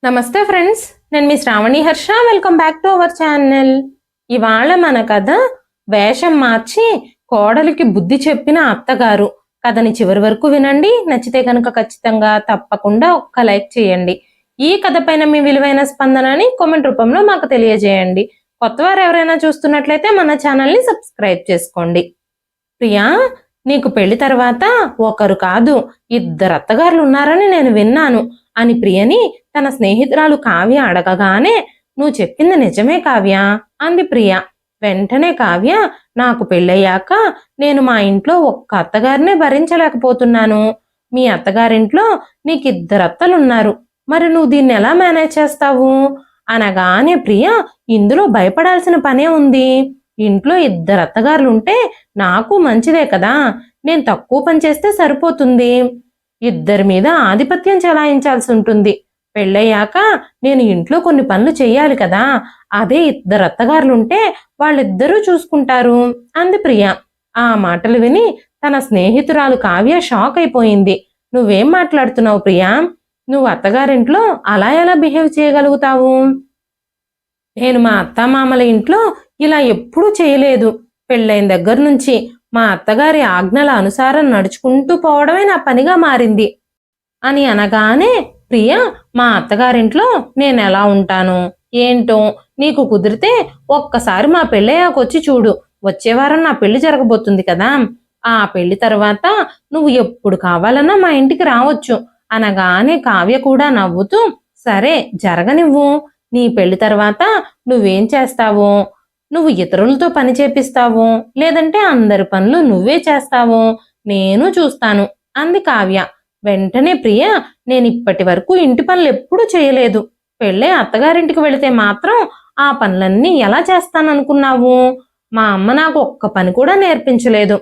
నమస్తే ఫ్రెండ్స్, నేను మీ Sravani Harsha. Welcome back to our channel. ఇవాళ మన కథ వేషం మార్చి కోడలికి బుద్ధి చెప్పిన అత్తగారు. కథని చివరి వరకు వినండి. నచ్చితే కనుక ఖచ్చితంగా తప్పకుండా ఒక్క లైక్ చేయండి. ఈ కథ పైన మీ విలువైన స్పందనని కామెంట్ రూపంలో మాకు తెలియజేయండి. కొత్తవారు ఎవరైనా చూస్తున్నట్లయితే మన ఛానల్ని సబ్స్క్రైబ్ చేసుకోండి. ప్రియా, నీకు పెళ్లి తర్వాత ఒకరు కాదు ఇద్దరు అత్తగారులు ఉన్నారని నేను విన్నాను అని ప్రియని తన స్నేహితురాలు కావ్య అడగగానే, నువ్వు చెప్పింది నిజమే కావ్య అంది ప్రియ. వెంటనే కావ్య, నాకు పెళ్ళయ్యాక నేను మా ఇంట్లో ఒక్క అత్తగారినే భరించలేకపోతున్నాను. మీ అత్తగారింట్లో నీకిద్దరు అత్తలున్నారు, మరి నువ్వు దీన్ని ఎలా మేనేజ్ చేస్తావు అనగానే ప్రియ, ఇందులో భయపడాల్సిన పనే ఉంది. ఇంట్లో ఇద్దరు అత్తగారులుంటే నాకు మంచిదే కదా, నేను తక్కువ పని చేస్తే సరిపోతుంది. ఇద్దరి మీద ఆధిపత్యం చెలాయించాల్సి ఉంటుంది. పెళ్ళయ్యాక నేను ఇంట్లో కొన్ని పనులు చెయ్యాలి కదా, అదే ఇద్దరు అత్తగారులుంటే వాళ్ళిద్దరూ చూసుకుంటారు అంది ప్రియ. ఆ మాటలు విని తన స్నేహితురాలు కావ్య షాక్ అయిపోయింది. నువ్వేం మాట్లాడుతున్నావు ప్రియా? నువ్వు అత్తగారింట్లో అలా ఎలా బిహేవ్ చేయగలుగుతావు? నేను మా అత్తమామల ఇంట్లో ఇలా ఎప్పుడూ చేయలేదు. పెళ్ళైన దగ్గర నుంచి మా అత్తగారి ఆజ్ఞల అనుసారం నడుచుకుంటూ పోవడమే నా పనిగా మారింది అని అనగానే ప్రియ, మా అత్తగారింట్లో నేను ఎలా ఉంటాను ఏంటో నీకు కుదిరితే ఒక్కసారి మా పెళ్ళయ్యాకొచ్చి చూడు. వచ్చే వారం నా పెళ్లి జరగబోతుంది కదా, ఆ పెళ్లి తర్వాత నువ్వు ఎప్పుడు కావాలన్నా మా ఇంటికి రావచ్చు అనగానే కావ్య కూడా నవ్వుతూ, సరే జరగనివ్వు. నీ పెళ్లి తర్వాత నువ్వేం చేస్తావో, నువ్వు ఇతరులతో పని చేపిస్తావో లేదంటే అందరి పనులు నువ్వే చేస్తావో నేను చూస్తాను అంది కావ్య. వెంటనే ప్రియ, నేను ఇప్పటి వరకు ఇంటి పనులు ఎప్పుడూ చేయలేదు. పెళ్ళే అత్తగారింటికి వెళితే మాత్రం ఆ పనులన్నీ ఎలా చేస్తాననుకున్నావు? మా అమ్మ నాకు ఒక్క పని కూడా నేర్పించలేదు.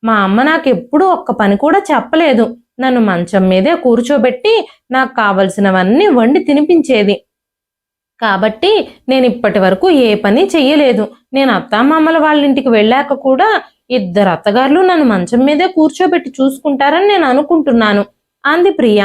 మా అమ్మ నాకు ఎప్పుడూ ఒక్క పని కూడా చెప్పలేదు. నన్ను మంచం మీదే కూర్చోబెట్టి నాకు కావలసినవన్నీ వండి తినిపించేది. కాబట్టి నేను ఇప్పటి వరకు ఏ పని చెయ్యలేదు. నేను అత్తామామల వాళ్ళ ఇంటికి వెళ్ళాక కూడా ఇద్దరు అత్తగారులు నన్ను మంచం మీదే కూర్చోబెట్టి చూసుకుంటారని నేను అనుకుంటున్నాను అంది ప్రియ.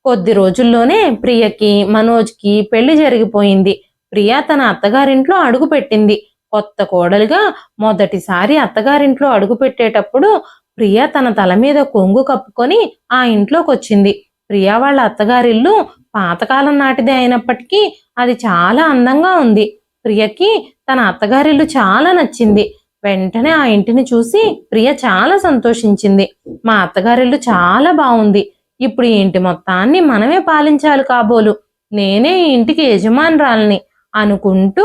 కొద్ది రోజుల్లోనే ప్రియకి మనోజ్కి పెళ్లి జరిగిపోయింది. ప్రియ తన అత్తగారింట్లో అడుగు పెట్టింది. కొత్త కోడలిగా మొదటిసారి అత్తగారింట్లో అడుగు పెట్టేటప్పుడు ప్రియ తన తల మీద కొంగు కప్పుకొని ఆ ఇంట్లోకి వచ్చింది. ప్రియ వాళ్ళ అత్తగారిల్లు పాతకాలం నాటిదే అయినప్పటికీ అది చాలా అందంగా ఉంది. ప్రియకి తన అత్తగారిల్లు చాలా నచ్చింది. వెంటనే ఆ ఇంటిని చూసి ప్రియ చాలా సంతోషించింది. మా అత్తగారిల్లు చాలా బాగుంది. ఇప్పుడు ఈ ఇంటి మొత్తాన్ని మనమే పాలించాలి కాబోలు. నేనే ఈ ఇంటికి యజమానురాల్ని అనుకుంటూ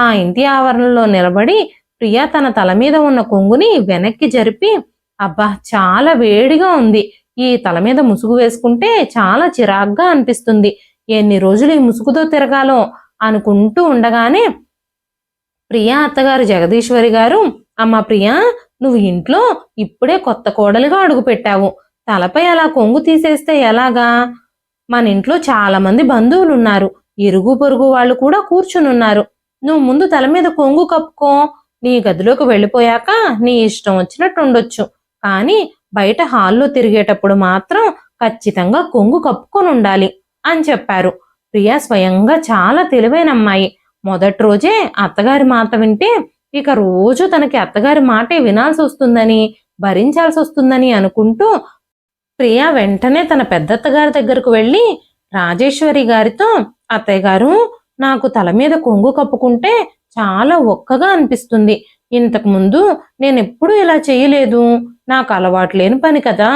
ఆ ఇంటి ఆవరణలో నిలబడి ప్రియ తన తల మీద ఉన్న కొంగుని వెనక్కి జరిపి, అబ్బా చాలా వేడిగా ఉంది, ఈ తల మీద ముసుగు వేసుకుంటే చాలా చిరాగ్గా అనిపిస్తుంది, ఎన్ని రోజులు ఈ ముసుగుతో తిరగాలో అనుకుంటూ ఉండగానే ప్రియా అత్తగారు జగదీశ్వరి గారు, అమ్మ ప్రియా, నువ్వు ఇంట్లో ఇప్పుడే కొత్త కోడలుగా అడుగు పెట్టావు. తలపై అలా కొంగు తీసేస్తే ఎలాగా? మన ఇంట్లో చాలా మంది బంధువులు ఉన్నారు, ఇరుగు పొరుగు వాళ్ళు కూడా కూర్చునున్నారు. నువ్వు ముందు తల మీద కొంగు కప్పుకో. నీ గదిలోకి వెళ్ళిపోయాక నీ ఇష్టం వచ్చినట్టు ఉండొచ్చు, కానీ బయట హాల్లో తిరిగేటప్పుడు మాత్రం ఖచ్చితంగా కొంగు కప్పుకొని ఉండాలి అని చెప్పారు. ప్రియా స్వయంగా చాలా తెలివైన అమ్మాయి. మొదటి రోజే అత్తగారి మాట వింటే ఇక రోజు తనకి అత్తగారి మాటే వినాల్సి వస్తుందని, భరించాల్సి వస్తుందని అనుకుంటూ ప్రియా వెంటనే తన పెద్దత్తగారి దగ్గరకు వెళ్ళి రాజేశ్వరి గారితో, అత్తయ్య గారు, నాకు తల మీద కొంగు కప్పుకుంటే చాలా ఒక్కగా అనిపిస్తుంది. ఇంతకు ముందు నేను ఎప్పుడూ ఇలా చేయలేదు. నాకు అలవాటు లేని పని కదా,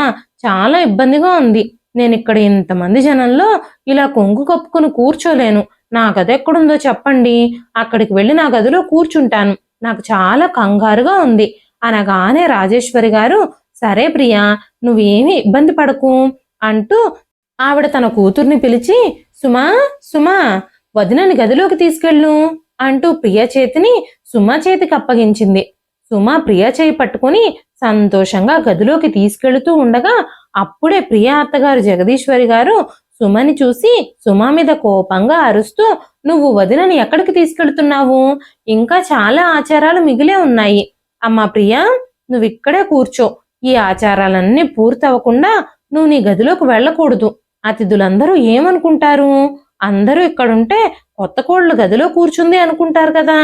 చాలా ఇబ్బందిగా ఉంది. నేను ఇక్కడ ఇంతమంది జనంలో ఇలా కొంగు కప్పుకొని కూర్చోలేను. నా గది ఎక్కడుందో చెప్పండి, అక్కడికి వెళ్ళి నా గదిలో కూర్చుంటాను. నాకు చాలా కంగారుగా ఉంది అనగానే రాజేశ్వరి గారు, సరే ప్రియా, నువ్వేమీ ఇబ్బంది పడకు అంటూ ఆవిడ తన కూతుర్ని పిలిచి, సుమా సుమా, వదినని గదిలోకి తీసుకెళ్ళు అంటూ ప్రియ చేతిని సుమా చేతికి అప్పగించింది. సుమా ప్రియ చేయి పట్టుకుని సంతోషంగా గదిలోకి తీసుకెళ్తూ ఉండగా అప్పుడే ప్రియ అత్తగారు జగదీశ్వరి గారు సుమని చూసి సుమా మీద కోపంగా అరుస్తూ, నువ్వు వదినని ఎక్కడికి తీసుకెళ్తున్నావు? ఇంకా చాలా ఆచారాలు మిగిలే ఉన్నాయి. అమ్మా ప్రియా, నువ్వు ఇక్కడే కూర్చో. ఈ ఆచారాలన్నీ పూర్తవకుండా నువ్వు నీ గదిలోకి వెళ్ళకూడదు. అతిథులందరూ ఏమనుకుంటారు అందరూ ఇక్కడుంటే కొత్త కోడలు గదిలో కూర్చుంది అనుకుంటారు కదా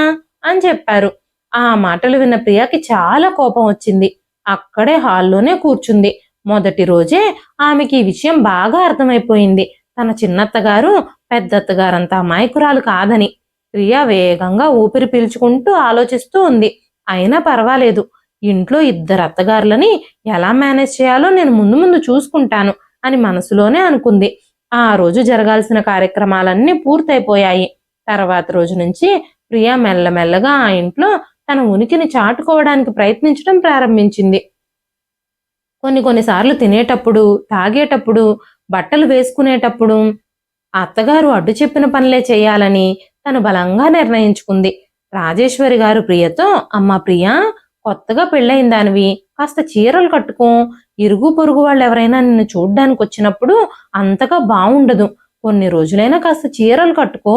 అని చెప్పారు. ఆ మాటలు విన్న ప్రియకి చాలా కోపం వచ్చింది. అక్కడే హాల్లోనే కూర్చుంది. మొదటి రోజే ఆమెకి ఈ విషయం బాగా అర్థమైపోయింది. తన చిన్నత్తగారు పెద్దత్తగారంత అమాయకురాలు కాదని. ప్రియ వేగంగా ఊపిరి పీల్చుకుంటూ ఆలోచిస్తూ ఉంది. అయినా పర్వాలేదు, ఇంట్లో ఇద్దరు అత్తగారులని ఎలా మేనేజ్ చేయాలో నేను ముందు ముందు చూసుకుంటాను అని మనసులోనే అనుకుంది. ఆ రోజు జరగాల్సిన కార్యక్రమాలన్నీ పూర్తయిపోయాయి. తర్వాత రోజు నుంచి ప్రియ మెల్లమెల్లగా ఆ ఇంట్లో తన ఉనికిని చాటుకోవడానికి ప్రయత్నించడం ప్రారంభించింది. కొన్నిసార్లు తినేటప్పుడు, తాగేటప్పుడు, బట్టలు వేసుకునేటప్పుడు అత్తగారు అడ్డు చెప్పిన పనులే చేయాలని తను బలంగా నిర్ణయించుకుంది. రాజేశ్వరి గారు ప్రియతో, అమ్మా ప్రియా, కొత్తగా పెళ్ళయిన దానివి, కాస్త చీరలు కట్టుకో. ఇరుగు పొరుగు వాళ్ళు ఎవరైనా నిన్ను చూడ్డానికి వచ్చినప్పుడు అంతగా బావుండదు. కొన్ని రోజులైనా కాస్త చీరలు కట్టుకో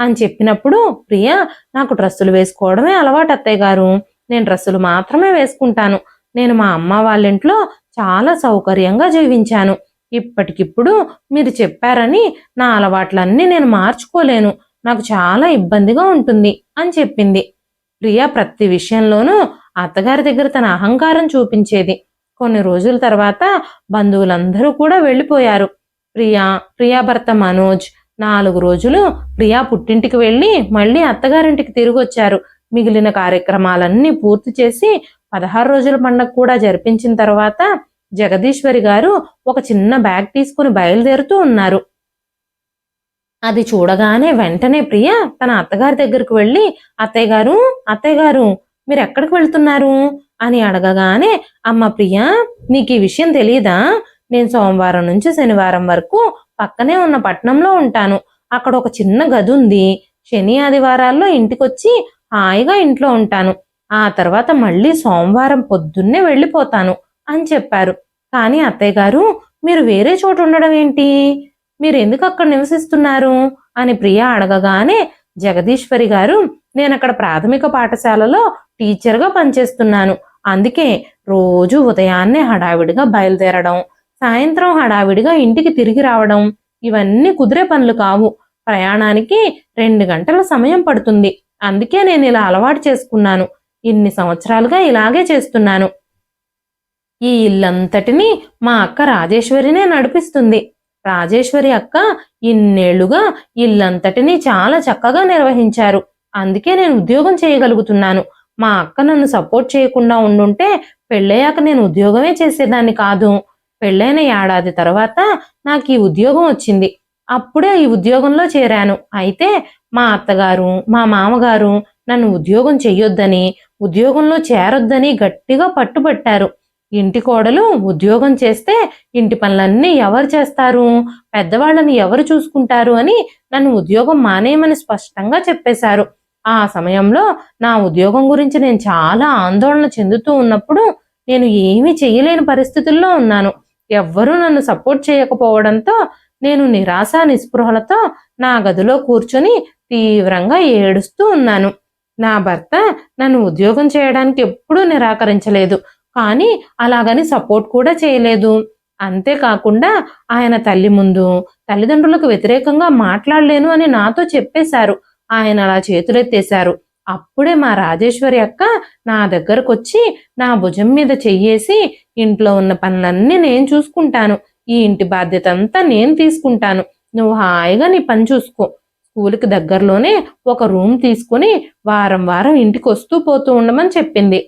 అని చెప్పినప్పుడు, ప్రియా, నాకు డ్రెస్సులు వేసుకోవడమే అలవాటు అత్తయ్య గారు. నేను డ్రెస్సులు మాత్రమే వేసుకుంటాను. నేను మా అమ్మ వాళ్ళింట్లో చాలా సౌకర్యంగా జీవించాను. ఇప్పటికిప్పుడు మీరు చెప్పారని నా అలవాట్లన్నీ నేను మార్చుకోలేను. నాకు చాలా ఇబ్బందిగా ఉంటుంది అని చెప్పింది. ప్రియ ప్రతి విషయంలోనూ అత్తగారి దగ్గర తన అహంకారం చూపించేది. కొన్ని రోజుల తర్వాత బంధువులందరూ కూడా వెళ్ళిపోయారు. ప్రియా భర్త మనోజ్ 4 రోజులు ప్రియా పుట్టింటికి వెళ్ళి మళ్ళీ అత్తగారింటికి తిరిగొచ్చారు. మిగిలిన కార్యక్రమాలన్నీ పూర్తి చేసి 16 రోజుల పండగ కూడా జరిపించిన తర్వాత జగదీశ్వరి గారు ఒక చిన్న బ్యాగ్ తీసుకుని బయలుదేరుతూ ఉన్నారు. అది చూడగానే వెంటనే ప్రియ తన అత్తగారి దగ్గరకు వెళ్ళి, అత్తయ్య గారు మీరు ఎక్కడికి వెళ్తున్నారు అని అడగగానే, అమ్మ ప్రియ, నీకు ఈ విషయం తెలియదా? నేను సోమవారం నుంచి శనివారం వరకు పక్కనే ఉన్న పట్నంలో ఉంటాను. అక్కడ ఒక చిన్న గది ఉంది. శని ఆదివారాల్లో ఇంటికొచ్చి హాయిగా ఇంట్లో ఉంటాను. ఆ తర్వాత మళ్ళీ సోమవారం పొద్దున్నే వెళ్ళిపోతాను అని చెప్పారు. కానీ అత్తయ్య గారు, మీరు వేరే చోటు ఉండడం ఏంటి? మీరు ఎందుకు అక్కడ నివసిస్తున్నారు అని ప్రియ అడగగానే జగదీశ్వరి గారు, నేను అక్కడ ప్రాథమిక పాఠశాలలో టీచర్గా పనిచేస్తున్నాను. అందుకే రోజు ఉదయాన్నే హడావిడిగా బయలుదేరడం, సాయంత్రం హడావిడిగా ఇంటికి తిరిగి రావడం ఇవన్నీ కుదిరే పనులు కావు. ప్రయాణానికి 2 గంటల సమయం పడుతుంది. అందుకే నేను ఇలా అలవాటు చేసుకున్నాను. ఇన్ని సంవత్సరాలుగా ఇలాగే చేస్తున్నాను. ఈ ఇల్లంతటినీ మా అక్క రాజేశ్వరినే నడిపిస్తుంది. రాజేశ్వరి అక్క ఇన్నేళ్లుగా ఇల్లంతటినీ చాలా చక్కగా నిర్వహించారు. అందుకే నేను ఉద్యోగం చేయగలుగుతున్నాను. మా అక్క నన్ను సపోర్ట్ చేయకుండా ఉండుంటే పెళ్ళయ్యాక నేను ఉద్యోగమే చేసేదాన్ని కాదు. పెళ్ళైన ఏడాది తర్వాత నాకు ఈ ఉద్యోగం వచ్చింది. అప్పుడే ఈ ఉద్యోగంలో చేరాను. అయితే మా అత్తగారు, మా మామగారు నన్ను ఉద్యోగం చెయ్యొద్దని, ఉద్యోగంలో చేరొద్దని గట్టిగా పట్టుబట్టారు. ఇంటి కోడలు ఉద్యోగం చేస్తే ఇంటి పనులన్నీ ఎవరు చేస్తారు, పెద్దవాళ్ళని ఎవరు చూసుకుంటారు అని నన్ను ఉద్యోగం మానేయమని స్పష్టంగా చెప్పేశారు. ఆ సమయంలో నా ఉద్యోగం గురించి నేను చాలా ఆందోళన చెందుతూ ఉన్నప్పుడు నేను ఏమీ చెయ్యలేని పరిస్థితుల్లో ఉన్నాను. ఎవ్వరూ నన్ను సపోర్ట్ చేయకపోవడంతో నేను నిరాశ నిస్పృహలతో నా గదిలో కూర్చొని తీవ్రంగా ఏడుస్తూ ఉన్నాను. నా భర్త నన్ను ఉద్యోగం చేయడానికి ఎప్పుడూ నిరాకరించలేదు, కానీ అలాగని సపోర్ట్ కూడా చేయలేదు. అంతేకాకుండా ఆయన తల్లి ముందు తల్లిదండ్రులకు వ్యతిరేకంగా మాట్లాడలేను అని నాతో చెప్పేశారు. ఆయన అలా చేతులెత్తేశారు. అప్పుడే మా రాజేశ్వరి అక్క నా దగ్గరకొచ్చి నా భుజం మీద చెయ్యేసి, ఇంట్లో ఉన్న పనులన్నీ నేను చూసుకుంటాను, ఈ ఇంటి బాధ్యత అంతా నేను తీసుకుంటాను, నువ్వు హాయిగా నీ పని చూసుకో, స్కూల్కి దగ్గరలోనే ఒక రూమ్ తీసుకుని వారం వారం ఇంటికి వస్తూ పోతూ ఉండమని చెప్పింది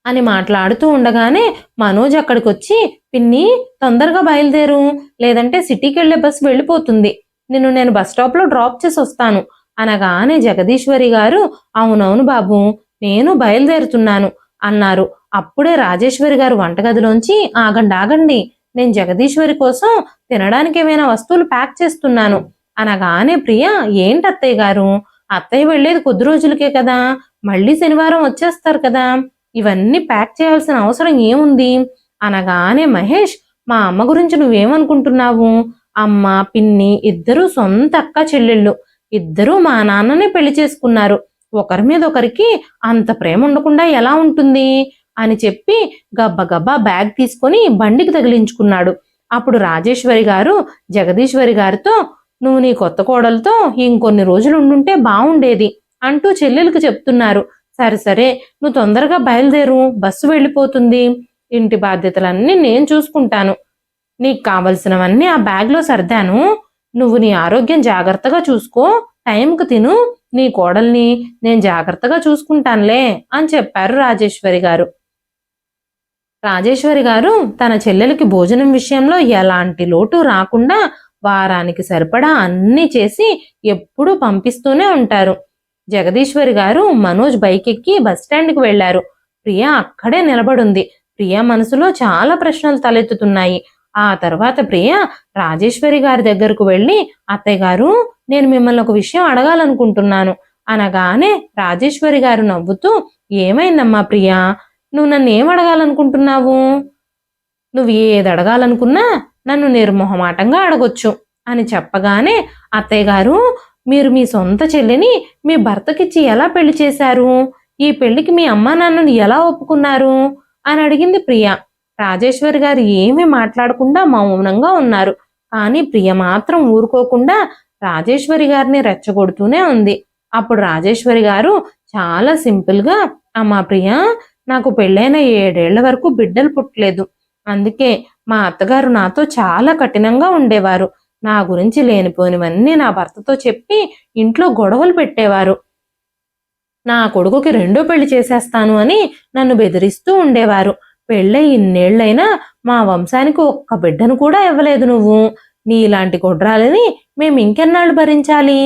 అని మాట్లాడుతూ ఉండగానే మనోజ్ అక్కడికొచ్చి, పిన్ని తొందరగా బయలుదేరు, లేదంటే సిటీకి వెళ్లే బస్సు వెళ్ళిపోతుంది, నిన్ను నేను బస్ స్టాప్లో డ్రాప్ చేసి వస్తాను అనగానే జగదీశ్వరి గారు, అవునవును బాబు, నేను బయలుదేరుతున్నాను అన్నారు. అప్పుడే రాజేశ్వరి గారు వంటగదిలోంచి, ఆగండి, నేను జగదీశ్వరి కోసం తినడానికి ఏమైనా వస్తువులు ప్యాక్ చేస్తున్నాను అనగానే ప్రియ, ఏంటి అత్తయ్య గారు, అత్తయ్య వెళ్ళేది కొద్ది రోజులకే కదా, మళ్ళీ శనివారం వచ్చేస్తారు కదా, ఇవన్నీ ప్యాక్ చేయాల్సిన అవసరం ఏముంది అనగానే మహేష్, మా అమ్మ గురించి నువ్వేమనుకుంటున్నావు? అమ్మ పిన్ని ఇద్దరూ సొంత అక్క చెల్లెళ్ళు. ఇద్దరూ మా నాన్ననే పెళ్లి చేసుకున్నారు. ఒకరి మీద ఒకరికి అంత ప్రేమ ఉండకుండా ఎలా ఉంటుంది అని చెప్పి గబ్బగబ్బా బ్యాగ్ తీసుకొని బండికి తగిలించుకున్నాడు. అప్పుడు రాజేశ్వరి గారు జగదీశ్వరి గారితో, నువ్వు నీ కొత్త కోడలతో ఇంకొన్ని రోజులు ఉండుంటే బాగుండేది అంటూ చెల్లెలకు చెప్తున్నారు. సరే సరే, నువ్వు తొందరగా బయలుదేరు, బస్సు వెళ్ళిపోతుంది. ఇంటి బాధ్యతలన్నీ నేను చూసుకుంటాను. నీకు కావలసినవన్నీ ఆ బ్యాగ్లో సర్దాను. నువ్వు నీ ఆరోగ్యం జాగ్రత్తగా చూసుకో, టైంకు తిను, నీ కోడల్ని నేను జాగ్రత్తగా చూసుకుంటానులే అని చెప్పారు రాజేశ్వరి గారు. రాజేశ్వరి గారు తన చెల్లెలకి భోజనం విషయంలో ఎలాంటి లోటు రాకుండా వారానికి సరిపడా అన్నీ చేసి ఎప్పుడూ పంపిస్తూనే ఉంటారు. జగదీశ్వరి గారు మనోజ్ బైక్ ఎక్కి బస్టాండ్కి వెళ్లారు. ప్రియ అక్కడే నిలబడుంది. ప్రియ మనసులో చాలా ప్రశ్నలు తలెత్తుతున్నాయి. ఆ తర్వాత ప్రియ రాజేశ్వరి గారి దగ్గరకు వెళ్ళి, అత్తయ్య గారు, నేను మిమ్మల్ని ఒక విషయం అడగాలనుకుంటున్నాను అనగానే రాజేశ్వరి గారు నవ్వుతూ, ఏమైందమ్మా ప్రియా, నువ్వు నన్ను ఏం అడగాలనుకుంటున్నావు? నువ్వు ఏది అడగాలనుకున్నా నన్ను నిర్మోహమాటంగా అడగొచ్చు అని చెప్పగానే, అత్తయ్య గారు, మీరు మీ సొంత చెల్లిని మీ భర్తకిచ్చి ఎలా పెళ్లి చేశారు? ఈ పెళ్లికి మీ అమ్మా నాన్నని ఎలా ఒప్పుకున్నారు అని అడిగింది ప్రియ. రాజేశ్వరి గారు ఏమీ మాట్లాడకుండా మౌనంగా ఉన్నారు. కానీ ప్రియ మాత్రం ఊరుకోకుండా రాజేశ్వరి గారిని రెచ్చగొడుతూనే ఉంది. అప్పుడు రాజేశ్వరి గారు చాలా సింపుల్గా, అమ్మా ప్రియ, నాకు పెళ్ళైన 7 ఏళ్ల వరకు బిడ్డలు పుట్టలేదు. అందుకే మా అత్తగారు నాతో చాలా కఠినంగా ఉండేవారు. నా గురించి లేనిపోనివన్నీ నా భర్తతో చెప్పి ఇంట్లో గొడవలు పెట్టేవారు. నా కొడుకుకి 2వ పెళ్లి చేసేస్తాను అని నన్ను బెదిరిస్తూ ఉండేవారు. పెళ్ళై ఇన్నేళ్లైనా మా వంశానికి ఒక్క బిడ్డను కూడా ఇవ్వలేదు నువ్వు. నీలాంటి గొడ్రాలని మేము ఇంకెన్నాళ్ళు భరించాలి?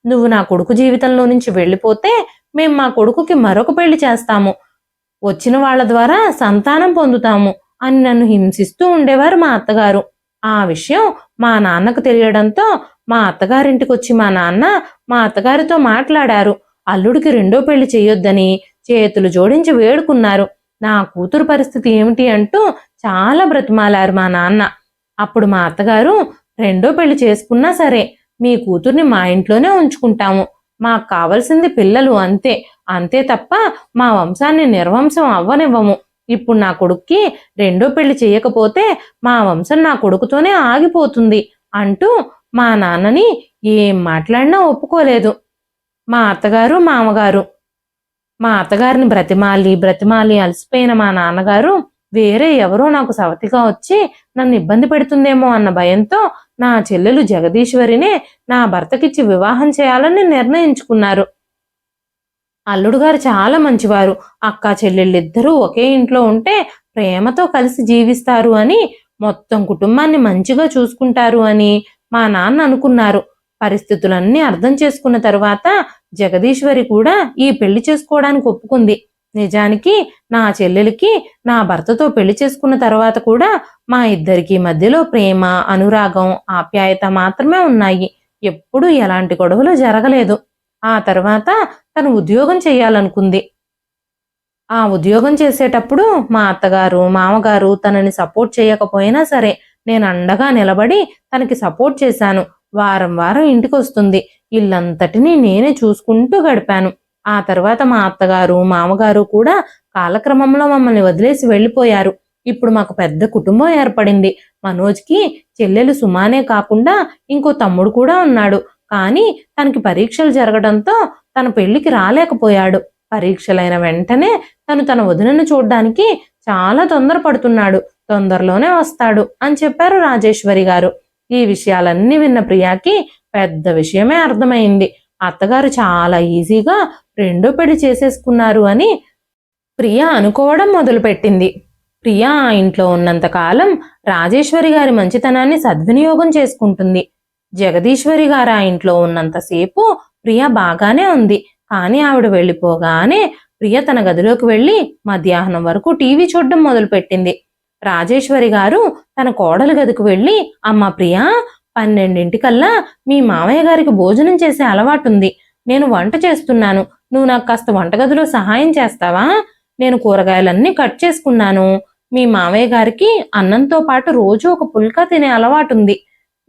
నువ్వు నా కొడుకు జీవితంలో నుంచి వెళ్ళిపోతే మేము మా కొడుకుకి మరొక పెళ్లి చేస్తాము, వచ్చిన వాళ్ళ ద్వారా సంతానం పొందుతాము అని నన్ను హింసిస్తూ ఉండేవారు మా అత్తగారు. ఆ విషయం మా నాన్నకు తెలియడంతో మా అత్తగారింటికి వచ్చి మా నాన్న మా అత్తగారితో మాట్లాడారు. అల్లుడికి 2వ పెళ్లి చేయొద్దని చేతులు జోడించి వేడుకున్నారు. నా కూతురు పరిస్థితి ఏమిటి అంటూ చాలా బ్రతిమాలారు మా నాన్న. అప్పుడు మా అత్తగారు, 2వ పెళ్లి చేసుకున్నా సరే మీ కూతుర్ని మా ఇంట్లోనే ఉంచుకుంటాము, మాకు కావలసింది పిల్లలు అంతే, అంతే తప్ప మా వంశాన్ని నిర్వంశం అవ్వనివ్వము. ఇప్పుడు నా కొడుక్కి 2వ పెళ్లి చేయకపోతే మా వంశం నా కొడుకుతోనే ఆగిపోతుంది అంటూ మా నాన్నని ఏం మాట్లాడినా ఒప్పుకోలేదు. మా అత్తగారు మామగారు మా అత్తగారిని బ్రతిమాలి అలసిపోయిన మా నాన్నగారు వేరే ఎవరో నాకు సవతిగా వచ్చి నన్ను ఇబ్బంది పెడుతుందేమో అన్న భయంతో నా చెల్లెలు జగదీశ్వరినే నా భర్తకిచ్చి వివాహం చేయాలని నిర్ణయించుకున్నారు. అల్లుడు గారు చాలా మంచివారు. అక్కా చెల్లెళ్ళిద్దరూ ఒకే ఇంట్లో ఉంటే ప్రేమతో కలిసి జీవిస్తారు అని, మొత్తం కుటుంబాన్ని మంచిగా చూసుకుంటారు అని మా నాన్న అనుకున్నారు. పరిస్థితులన్నీ అర్థం చేసుకున్న తరువాత జగదీశ్వరి కూడా ఈ పెళ్లి చేసుకోవడానికి ఒప్పుకుంది. నిజానికి నా చెల్లెలికి నా భర్తతో పెళ్లి చేసుకున్న తర్వాత కూడా మా ఇద్దరికి మధ్యలో ప్రేమ, అనురాగం, ఆప్యాయత మాత్రమే ఉన్నాయి. ఎప్పుడూ ఎలాంటి గొడవలు జరగలేదు. ఆ తర్వాత తను ఉద్యోగం చేయాలనుకుంది. ఆ ఉద్యోగం చేసేటప్పుడు మా అత్తగారు మామగారు తనని సపోర్ట్ చేయకపోయినా సరే నేను అండగా నిలబడి తనకి సపోర్ట్ చేశాను. వారం ఇంటికి వస్తుంది. ఇల్లంతటినీ నేనే చూసుకుంటూ గడిపాను. ఆ తర్వాత మా అత్తగారు మామగారు కూడా కాలక్రమంలో మమ్మల్ని వదిలేసి వెళ్ళిపోయారు. ఇప్పుడు మాకు పెద్ద కుటుంబం ఏర్పడింది. మనోజ్కి చెల్లెలు సుమానే కాకుండా ఇంకో తమ్ముడు కూడా ఉన్నాడు. కానీ తనకి పరీక్షలు జరగడంతో తన పెళ్లికి రాలేకపోయాడు. పరీక్షలైన వెంటనే తన వదినను చూడ్డానికి చాలా తొందరపడుతున్నాడు. తొందరలోనే వస్తాడు అని చెప్పారు రాజేశ్వరి గారు. ఈ విషయాలన్నీ విన్న ప్రియాకి పెద్ద విషయమే అర్థమైంది. అత్తగారు చాలా ఈజీగా 2వ పెళ్లి చేసేసుకున్నారు అని ప్రియ అనుకోవడం మొదలుపెట్టింది. ప్రియ ఆ ఇంట్లో ఉన్నంతకాలం రాజేశ్వరి గారి మంచితనాన్ని సద్వినియోగం చేసుకుంటుంది. జగదీశ్వరి గారు ఆ ఇంట్లో ఉన్నంతసేపు ప్రియ బాగానే ఉంది. కానీ ఆవిడ వెళ్ళిపోగానే ప్రియ తన గదిలోకి వెళ్ళి మధ్యాహ్నం వరకు టీవీ చూడడం మొదలుపెట్టింది. రాజేశ్వరి గారు తన కోడలి గదికి వెళ్ళి, అమ్మ ప్రియా, 12 మీ మామయ్య గారికి భోజనం చేసే అలవాటుంది. నేను వంట చేస్తున్నాను, నువ్వు నాకు కాస్త వంటగదిలో సహాయం చేస్తావా? నేను కూరగాయలన్నీ కట్ చేసుకున్నాను. మీ మామయ్య గారికి అన్నంతో పాటు రోజు ఒక పుల్కా తినే అలవాటుంది.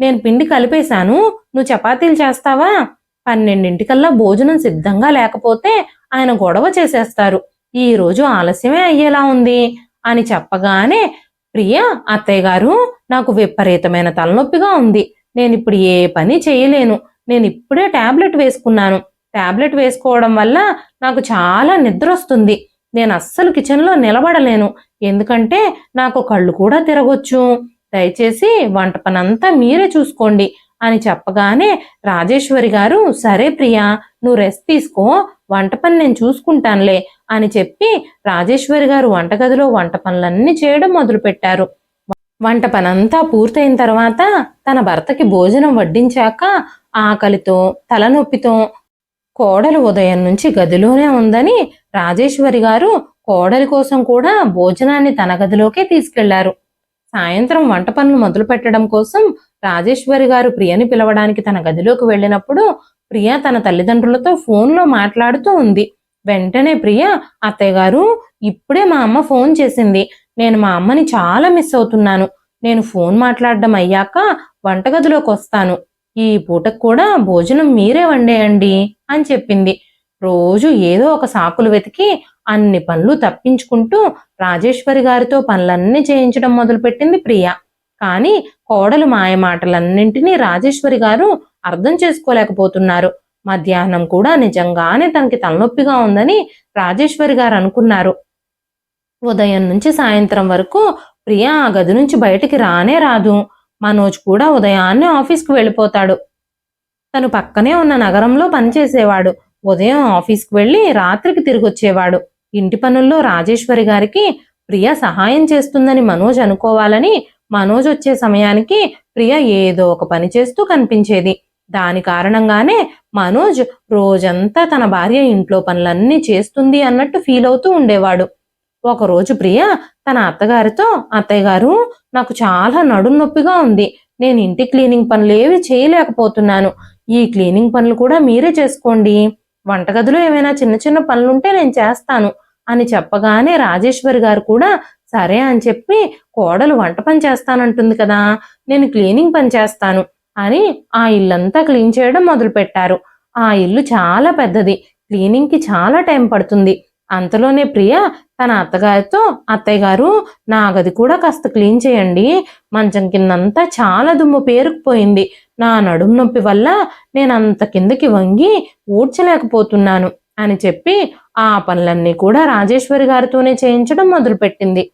నేను పిండి కలిపేశాను, నువ్వు చపాతీలు చేస్తావా? 12 భోజనం సిద్ధంగా లేకపోతే ఆయన గొడవ చేసేస్తారు. ఈ రోజు ఆలస్యమే అయ్యేలా ఉంది అని చెప్పగానే ప్రియ, అత్తయ్య గారు, నాకు విపరీతమైన తలనొప్పిగా ఉంది, నేను ఇప్పుడు ఏ పని చేయలేను. నేను ఇప్పుడే టాబ్లెట్ వేసుకున్నాను. టాబ్లెట్ వేసుకోవడం వల్ల నాకు చాలా నిద్ర వస్తుంది. నేను అస్సలు కిచెన్లో నిలబడలేను. ఎందుకంటే నాకు కళ్ళు కూడా తిరగొచ్చు. దయచేసి వంట పనంతా మీరే చూసుకోండి అని చెప్పగానే రాజేశ్వరి గారు, సరే ప్రియా, నువ్వు రెస్ట్ తీసుకో, వంట పని నేను చూసుకుంటానులే అని చెప్పి రాజేశ్వరి గారు వంటగదిలో వంట పనులన్నీ చేయడం మొదలుపెట్టారు. వంట పనంతా పూర్తయిన తర్వాత తన భర్తకి భోజనం వడ్డించాక ఆకలితో తలనొప్పితో కోడలు ఉదయం నుంచి గదిలోనే ఉందని రాజేశ్వరి గారు కోడలి కోసం కూడా భోజనాన్ని తన గదిలోకే తీసుకెళ్లారు. సాయంత్రం వంట పనులు మొదలు పెట్టడం కోసం రాజేశ్వరి గారు ప్రియని పిలవడానికి తన గదిలోకి వెళ్ళినప్పుడు ప్రియ తన తల్లిదండ్రులతో ఫోన్లో మాట్లాడుతూ ఉంది. వెంటనే ప్రియ, అత్తయ్య గారు, ఇప్పుడే మా అమ్మ ఫోన్ చేసింది. నేను మా అమ్మని చాలా మిస్ అవుతున్నాను. నేను ఫోన్ మాట్లాడడం అయ్యాక వంటగదిలోకి వస్తాను. ఈ పూటకు కూడా భోజనం మీరే వండేయండి అని చెప్పింది. రోజు ఏదో ఒక సాకులు వెతికి అన్ని పనులు తప్పించుకుంటూ రాజేశ్వరి గారితో పనులన్నీ చేయించడం మొదలుపెట్టింది ప్రియ. కానీ కోడలు మాయమాటలన్నింటినీ రాజేశ్వరి గారు అర్థం చేసుకోలేకపోతున్నారు. మధ్యాహ్నం కూడా నిజంగానే తనకి తలనొప్పిగా ఉందని రాజేశ్వరి గారు అనుకున్నారు. ఉదయం నుంచి సాయంత్రం వరకు ప్రియ ఆ గది నుంచి బయటికి రానే రాదు. మనోజ్ కూడా ఉదయాన్నే ఆఫీస్కి వెళ్ళిపోతాడు. తను పక్కనే ఉన్న నగరంలో పనిచేసేవాడు. ఉదయం ఆఫీస్కి వెళ్ళి రాత్రికి తిరిగి వచ్చేవాడు. ఇంటి పనుల్లో రాజేశ్వరి గారికి ప్రియ సహాయం చేస్తుందని మనోజ్ అనుకోవాలని మనోజ్ వచ్చే సమయానికి ప్రియ ఏదో ఒక పని చేస్తూ కనిపించేది. దాని కారణంగానే మనోజ్ రోజంతా తన భార్య ఇంట్లో పనులన్నీ చేస్తుంది అన్నట్టు ఫీల్ అవుతూ ఉండేవాడు. ఒకరోజు ప్రియ తన అత్తగారితో, అత్తయ్య గారు, నాకు చాలా నడుం నొప్పిగా ఉంది. నేను ఇంటి క్లీనింగ్ పనులు ఏవి చేయలేకపోతున్నాను. ఈ క్లీనింగ్ పనులు కూడా మీరే చేసుకోండి. వంటగదిలో ఏమైనా చిన్న చిన్న పనులుంటే నేను చేస్తాను అని చెప్పగానే రాజేశ్వరి గారు కూడా సరే అని చెప్పి, కోడలు వంట పని చేస్తానంటుంది కదా, నేను క్లీనింగ్ పని చేస్తాను అని ఆ ఇల్లంతా క్లీన్ చేయడం మొదలుపెట్టారు. ఆ ఇల్లు చాలా పెద్దది. క్లీనింగ్కి చాలా టైం పడుతుంది. అంతలోనే ప్రియ తన అత్తగారితో, అత్తయ్య గారు, నా గది కూడా కాస్త క్లీన్ చేయండి. మంచం కిందంతా చాలా దుమ్ము పేరుకుపోయింది. నా నడుం నొప్పి వల్ల నేను అంత కిందకి వంగి ఊడ్చలేకపోతున్నాను అని చెప్పి ఆ పనులన్నీ కూడా రాజేశ్వరి గారితోనే చేయించడం మొదలుపెట్టింది.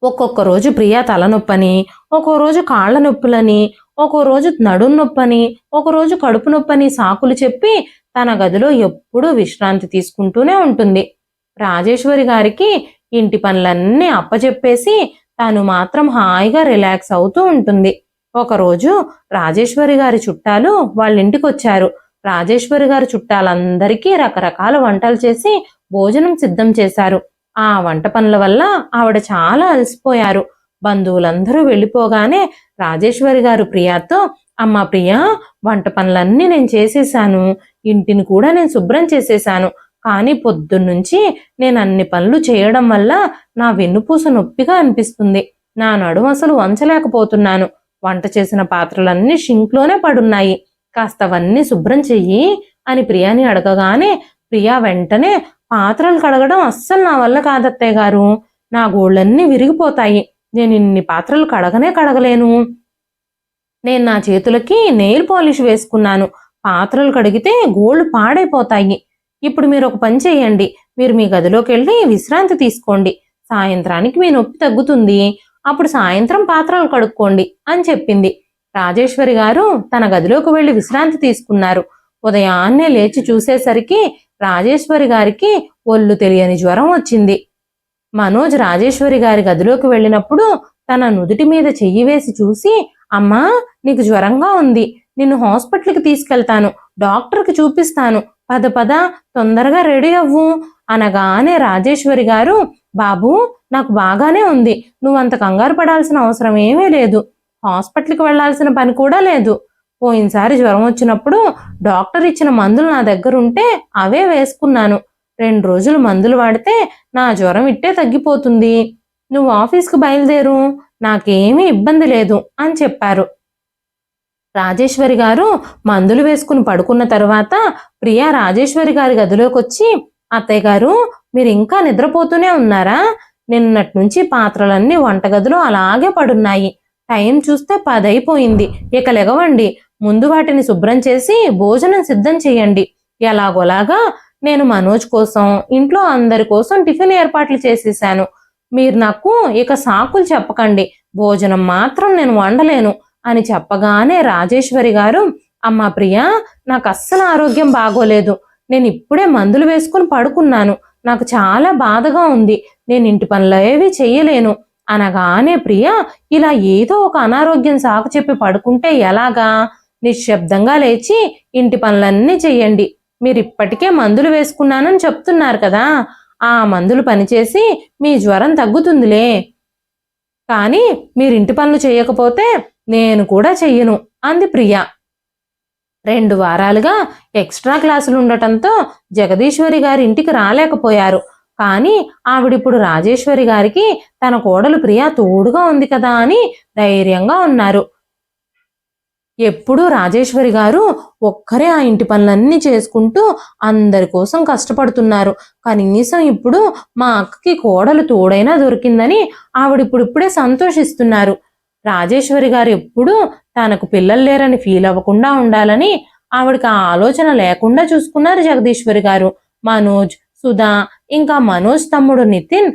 ఒక్కొక్క రోజు ప్రియ తలనొప్పని, ఒక్కో రోజు కాళ్ల నొప్పులని, ఒక్కో రోజు నడుం నొప్పని, ఒకరోజు కడుపు నొప్పని సాకులు చెప్పి తన గదిలో ఎప్పుడూ విశ్రాంతి తీసుకుంటూనే ఉంటుంది. రాజేశ్వరి గారికి ఇంటి పనులన్నీ అప్పచెప్పేసి తాను మాత్రం హాయిగా రిలాక్స్ అవుతూ ఉంటుంది. ఒకరోజు రాజేశ్వరి గారి చుట్టాలు వాళ్ళ ఇంటికి వచ్చారు. రాజేశ్వరి గారి చుట్టాలందరికీ రకరకాల వంటలు చేసి భోజనం సిద్ధం చేశారు. ఆ వంట పనుల వల్ల ఆవిడ చాలా అలసిపోయారు. బంధువులందరూ వెళ్ళిపోగానే రాజేశ్వరి గారు ప్రియాతో, అమ్మ ప్రియా, వంట పనులన్నీ నేను చేసేశాను. ఇంటిని కూడా నేను శుభ్రం చేసేశాను. కానీ పొద్దున్నుంచి నేను అన్ని పనులు చేయడం వల్ల నా వెన్నుపూస నొప్పిగా అనిపిస్తుంది. నా నడుము అసలు వంచలేకపోతున్నాను. వంట చేసిన పాత్రలన్నీ షింక్లోనే పడున్నాయి. కాస్త అవన్నీ శుభ్రం చెయ్యి అని ప్రియాని అడగగానే ప్రియా వెంటనే, పాత్రలు కడగడం అస్సలు నా వల్ల కాదత్తయ్య గారు. నా గోళ్ళన్నీ విరిగిపోతాయి. నేను ఇన్ని పాత్రలు కడగలేను. నేను నా చేతులకి నెయిల్ పాలిష్ వేసుకున్నాను. పాత్రలు కడిగితే గోళ్ళు పాడైపోతాయి. ఇప్పుడు మీరు ఒక పని చేయండి. మీరు మీ గదిలోకి వెళ్ళి విశ్రాంతి తీసుకోండి. సాయంత్రానికి మీ నొప్పి తగ్గుతుంది. అప్పుడు సాయంత్రం పాత్రలు కడుక్కోండి అని చెప్పింది. రాజేశ్వరి గారు తన గదిలోకి వెళ్ళి విశ్రాంతి తీసుకున్నారు. ఉదయాన్నే లేచి చూసేసరికి రాజేశ్వరి గారికి ఒళ్ళు తెలియని జ్వరం వచ్చింది. మనోజ్ రాజేశ్వరి గారి గదిలోకి వెళ్ళినప్పుడు తన నుదుటి మీద చెయ్యి వేసి చూసి, అమ్మా, నీకు జ్వరంగా ఉంది. నిన్ను హాస్పిటల్కి తీసుకెళ్తాను. డాక్టర్కి చూపిస్తాను. పద పద, తొందరగా రెడీ అవ్వు అనగానే రాజేశ్వరి గారు, బాబు, నాకు బాగానే ఉంది. నువ్వంత కంగారు పడాల్సిన అవసరం ఏమీ లేదు. హాస్పిటల్కి వెళ్లాల్సిన పని కూడా లేదు. పోయినసారి జ్వరం వచ్చినప్పుడు డాక్టర్ ఇచ్చిన మందులు నా దగ్గర ఉంటే అవే వేసుకున్నాను. 2 రోజులు మందులు వాడితే నా జ్వరం ఇట్టే తగ్గిపోతుంది. నువ్వు ఆఫీస్కి బయలుదేరు. నాకేమీ ఇబ్బంది లేదు అని చెప్పారు. రాజేశ్వరి గారు మందులు వేసుకుని పడుకున్న తరువాత ప్రియా రాజేశ్వరి గారి గదిలోకి వచ్చి, అత్తయ్య గారు, మీరు ఇంకా నిద్రపోతూనే ఉన్నారా? నిన్నటి నుంచి పాత్రలన్నీ వంటగదిలో అలాగే పడున్నాయి. టైం చూస్తే 10 అయిపోయింది. ఇక లెగవండి. ముందు వాటిని శుభ్రం చేసి భోజనం సిద్ధం చేయండి. ఎలాగోలాగా నేను మనోజ్ కోసం, ఇంట్లో అందరి కోసం టిఫిన్ ఏర్పాట్లు చేసేశాను. మీరు నాకు ఇక సాకులు చెప్పకండి. భోజనం మాత్రం నేను వండలేను అని చెప్పగానే రాజేశ్వరి గారు, అమ్మా ప్రియా, నాకు అస్సలు ఆరోగ్యం బాగోలేదు. నేను ఇప్పుడే మందులు వేసుకుని పడుకున్నాను. నాకు చాలా బాధగా ఉంది. నేను ఇంటి పనులు ఏవి చెయ్యలేను అనగానే ప్రియ ఇలా ఏదో ఒక అనారోగ్యం సాకు చెప్పి పడుకుంటే ఎలాగా? నిశ్శబ్దంగా లేచి ఇంటి పనులన్నీ చెయ్యండి. మీరు ఇప్పటికే మందులు వేసుకున్నానని చెప్తున్నారు కదా, ఆ మందులు పనిచేసి మీ జ్వరం తగ్గుతుందిలే. కానీ మీరు ఇంటి పనులు చేయకపోతే నేను కూడా చెయ్యను అంది ప్రియ. 2 వారాలుగా ఎక్స్ట్రా క్లాసులు ఉండటంతో జగదీశ్వరి గారి ఇంటికి రాలేకపోయారు. కానీ ఆవిడిప్పుడు రాజేశ్వరి గారికి తన కోడలు ప్రియ తోడుగా ఉంది కదా అని ధైర్యంగా ఉన్నారు. ఎప్పుడూ రాజేశ్వరి గారు ఒక్కరే ఆ ఇంటి పనులన్నీ చేసుకుంటూ అందరి కోసం కష్టపడుతున్నారు. కనీసం ఇప్పుడు మా అక్కకి కోడలు తోడైనా దొరికిందని ఆవిడిప్పుడిప్పుడే సంతోషిస్తున్నారు. రాజేశ్వరి గారు ఎప్పుడూ తనకు పిల్లలు లేరని ఫీల్ అవ్వకుండా ఉండాలని ఆవిడకి ఆ ఆలోచన లేకుండా చూసుకున్నారు జగదీశ్వరి గారు. మనోజ్, సుధా, ఇంకా మనోజ్ తమ్ముడు నితిన్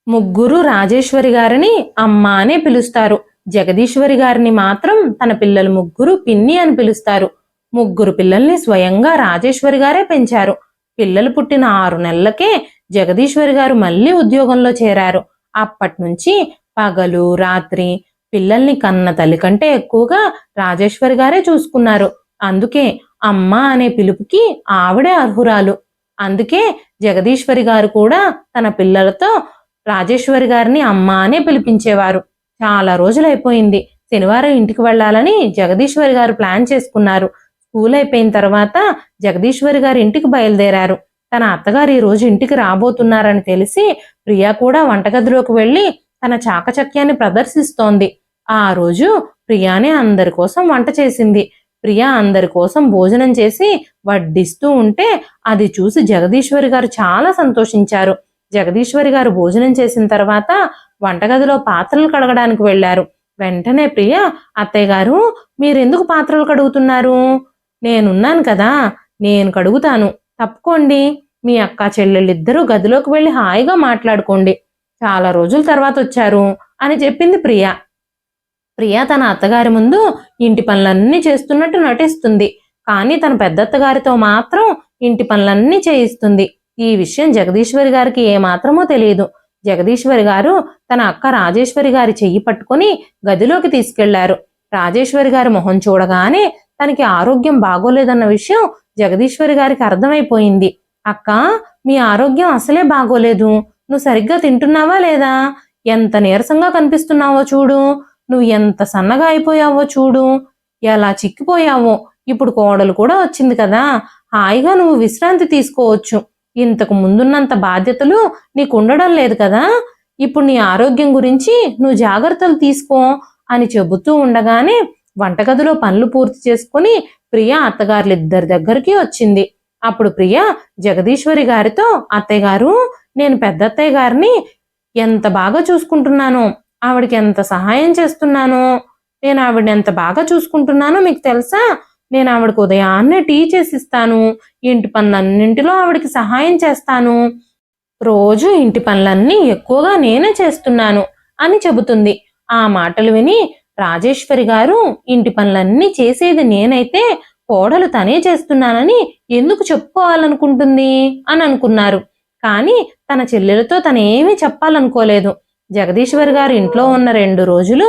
ముగ్గురు రాజేశ్వరి గారిని అమ్మ అనే పిలుస్తారు. జగదీశ్వరి గారిని మాత్రం తన పిల్లలు ముగ్గురు పిన్ని అని పిలుస్తారు. ముగ్గురు పిల్లల్ని స్వయంగా రాజేశ్వరి గారే పెంచారు. పిల్లలు పుట్టిన 6 నెలలకే జగదీశ్వరి గారు మళ్ళీ ఉద్యోగంలో చేరారు. అప్పటి నుంచి పగలు రాత్రి పిల్లల్ని కన్న తల్లి కంటే ఎక్కువగా రాజేశ్వరి గారే చూసుకున్నారు. అందుకే అమ్మ అనే పిలుపుకి ఆవిడే అర్హురాలు. అందుకే జగదీశ్వరి గారు కూడా తన పిల్లలతో రాజేశ్వరి గారిని అమ్మ అనే పిలిపించేవారు. చాలా రోజులైపోయింది. శనివారం ఇంటికి వెళ్లాలని జగదీశ్వరి గారు ప్లాన్ చేసుకున్నారు. స్కూల్ అయిపోయిన తర్వాత జగదీశ్వరి గారి ఇంటికి బయలుదేరారు. తన అత్తగారు ఈ రోజు ఇంటికి రాబోతున్నారని తెలిసి ప్రియా కూడా వంటగదిలోకి వెళ్లి తన చాకచక్యాన్ని ప్రదర్శిస్తోంది. ఆ రోజు ప్రియానే అందరి కోసం వంట చేసింది. ప్రియా అందరి కోసం భోజనం చేసి వడ్డిస్తూ ఉంటే అది చూసి జగదీశ్వరి గారు చాలా సంతోషించారు. జగదీశ్వరి గారు భోజనం చేసిన తర్వాత వంటగదిలో పాత్రలు కడగడానికి వెళ్లారు. వెంటనే ప్రియ, అత్తయ్య గారు, మీరెందుకు పాత్రలు కడుగుతున్నారు? నేనున్నాను కదా, నేను కడుగుతాను, తప్పుకోండి. మీ అక్క చెల్లెళ్ళిద్దరూ గదిలోకి వెళ్లి హాయిగా మాట్లాడుకోండి. చాలా రోజుల తర్వాత వచ్చారు అని చెప్పింది ప్రియ. ప్రియ తన అత్తగారి ముందు ఇంటి పనులన్నీ చేస్తున్నట్టు నటిస్తుంది. కానీ తన పెద్దత్తగారితో మాత్రం ఇంటి పనులన్నీ చేయిస్తుంది. ఈ విషయం జగదీశ్వరి గారికి ఏమాత్రమో తెలియదు. జగదీశ్వరి గారు తన అక్క రాజేశ్వరి గారి చెయ్యి పట్టుకుని గదిలోకి తీసుకెళ్లారు. రాజేశ్వరి గారి మొహం చూడగానే తనకి ఆరోగ్యం బాగోలేదన్న విషయం జగదీశ్వరి గారికి అర్థమైపోయింది. అక్క, మీ ఆరోగ్యం అసలే బాగోలేదు. నువ్వు సరిగ్గా తింటున్నావా లేదా? ఎంత నీరసంగా కనిపిస్తున్నావో చూడు. నువ్వు ఎంత సన్నగా అయిపోయావో చూడు. ఎలా చిక్కిపోయావో. ఇప్పుడు కోడలు కూడా వచ్చింది కదా, హాయిగా నువ్వు విశ్రాంతి తీసుకోవచ్చు. ఇంతకు ముందున్నంత బాధ్యతలు నీకు ఉండడం లేదు కదా. ఇప్పుడు నీ ఆరోగ్యం గురించి నువ్వు జాగ్రత్తలు తీసుకో అని చెబుతూ ఉండగానే వంటగదిలో పనులు పూర్తి చేసుకుని ప్రియ అత్తగారులిద్దరి దగ్గరికి వచ్చింది. అప్పుడు ప్రియ జగదీశ్వరి గారితో, అత్తయ్య గారు, నేను పెద్దత్తయ్య గారిని ఎంత బాగా చూసుకుంటున్నానో, ఆవిడకి ఎంత సహాయం చేస్తున్నానో, నేను ఆవిడని ఎంత బాగా చూసుకుంటున్నానో మీకు తెలుసా? నేను ఆవిడకు ఉదయాన్నే టీ చేసిస్తాను. ఇంటి పనులన్నింటిలో ఆవిడకి సహాయం చేస్తాను. రోజు ఇంటి పనులన్నీ ఎక్కువగా నేనే చేస్తున్నాను అని చెబుతుంది. ఆ మాటలు విని రాజేశ్వరి గారు, ఇంటి పనులన్నీ చేసేది నేనైతే కోడలు తనే చేస్తున్నానని ఎందుకు చెప్పుకోవాలనుకుంటుంది అని అనుకున్నారు. కానీ తన చెల్లెలతో తనేమీ చెప్పాలనుకోలేదు. జగదీశ్వరి గారు ఇంట్లో ఉన్న 2 రోజులు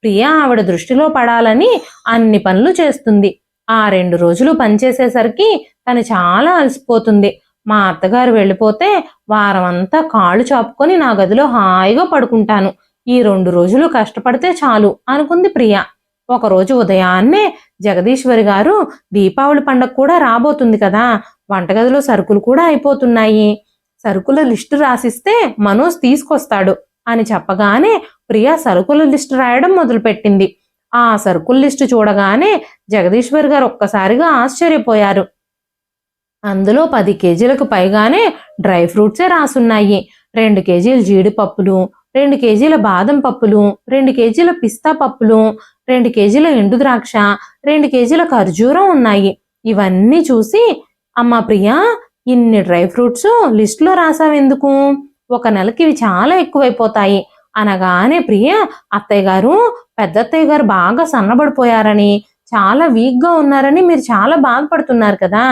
ప్రియ ఆవిడ దృష్టిలో పడాలని అన్ని పనులు చేస్తుంది. ఆ 2 రోజులు పనిచేసేసరికి తను చాలా అలసిపోతుంది. మా అత్తగారు వెళ్ళిపోతే వారం అంతా కాళ్ళు చాపుకొని నా గదిలో హాయిగా పడుకుంటాను. ఈ 2 రోజులు కష్టపడితే చాలు అనుకుంది ప్రియ. ఒకరోజు ఉదయాన్నే జగదీశ్వరి గారు, దీపావళి పండగ కూడా రాబోతుంది కదా, వంటగదిలో సరుకులు కూడా అయిపోతున్నాయి, సరుకుల లిస్టు రాసిస్తే మనోజ్ తీసుకొస్తాడు అని చెప్పగానే ప్రియ సరుకుల లిస్టు రాయడం మొదలుపెట్టింది. ఆ సరుకుల లిస్టు చూడగానే జగదీశ్వరి గారు ఒక్కసారిగా ఆశ్చర్యపోయారు. అందులో 10 కేజీలకు పైగానే డ్రై ఫ్రూట్సే రాసున్నాయి. 2 కేజీలు జీడిపప్పులు, 2 కేజీల బాదం పప్పులు, 2 కేజీల పిస్తా పప్పులు, 2 కేజీల ఎండు ద్రాక్ష, 2 కేజీల ఖర్జూరం ఉన్నాయి. ఇవన్నీ చూసి, అమ్మా ప్రియా, ఇన్ని డ్రై ఫ్రూట్స్ లిస్టులో రాసావెందుకు? ఒక నెలకి ఇవి చాలా ఎక్కువైపోతాయి అనగానే ప్రియ, అత్తయ్య గారు, పెద్దత్తయ్య గారు బాగా సన్నబడిపోయారని, చాలా వీక్గా ఉన్నారని మీరు చాలా బాధపడుతున్నారు కదా.